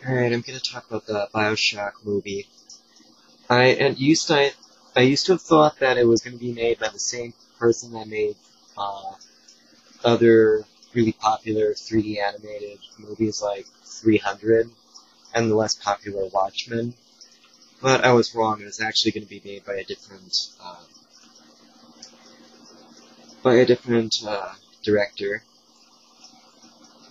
Alright, I'm gonna talk about the Bioshock movie. I used to have thought that it was gonna be made by the same person that made uh, other really popular 3D animated movies like 300 and the less popular Watchmen. But I was wrong. It was actually going to be made by a different director.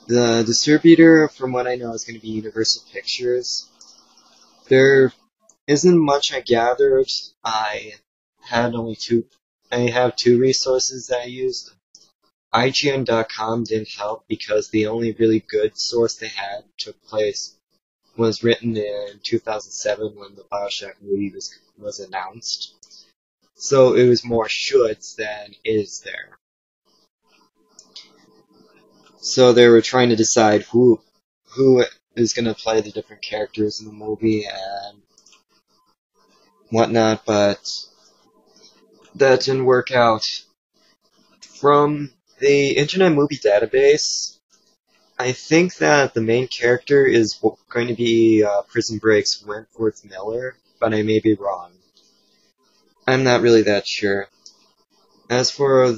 The distributor, from what I know, is going to be Universal Pictures. There isn't much I gathered. Had only two. I have two resources that I used. IGN.com didn't help because the only really good source they had was written in 2007 when the Bioshock movie was announced. So it was more shoulds than is there. So they were trying to decide who is going to play the different characters in the movie and whatnot, but that didn't work out. From the Internet Movie Database, I think that the main character is going to be Prison Break's Wentworth Miller, but I may be wrong. I'm not really that sure. As for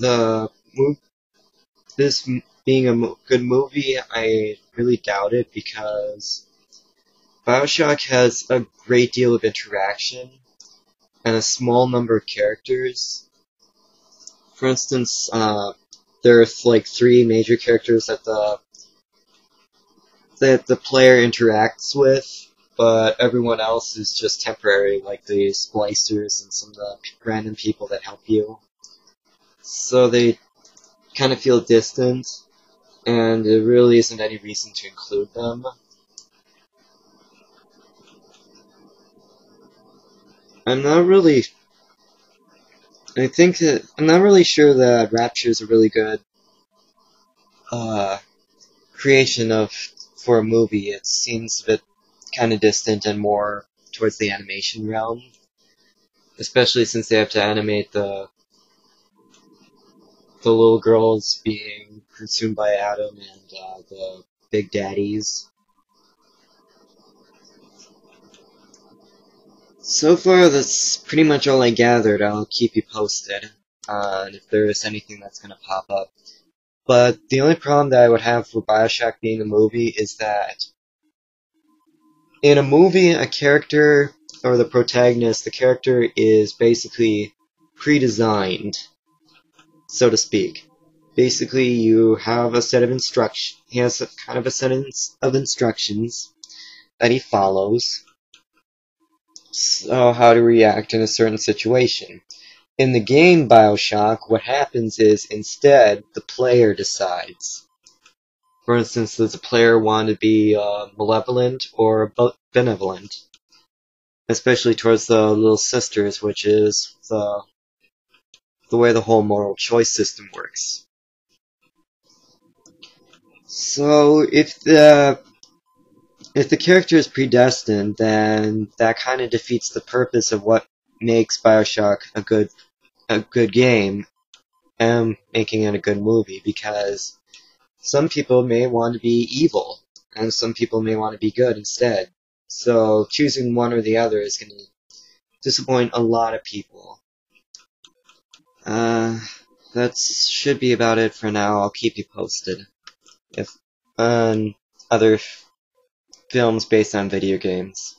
this being a good movie, I really doubt it because Bioshock has a great deal of interaction and a small number of characters. For instance, there are like three major characters that the player interacts with, but everyone else is just temporary, like the splicers and some of the random people that help you. So they kind of feel distant, and there really isn't any reason to include them. I'm not really. I'm not really sure that Rapture is a really good uh, creation for a movie. It seems a bit kind of distant and more towards the animation realm, especially since they have to animate the little girls being consumed by Adam and the big daddies. So far, that's pretty much all I gathered. I'll keep you posted if there is anything that's going to pop up. But the only problem that I would have for Bioshock being a movie is that in a movie, a character, or the protagonist, the character is basically pre-designed, so to speak. Basically, you have a set of instructions. He has a kind of a set of instructions that he follows. So, how to react in a certain situation. In the game Bioshock, what happens is instead the player decides. For instance, does the player want to be malevolent or benevolent? Especially towards the little sisters, which is the way the whole moral choice system works. So if the character is predestined, then that kind of defeats the purpose of what makes Bioshock a good game and making it a good movie, because some people may want to be evil and some people may want to be good instead. So choosing one or the other is going to disappoint a lot of people. Uh, that should be about it for now. I'll keep you posted if on other films based on video games.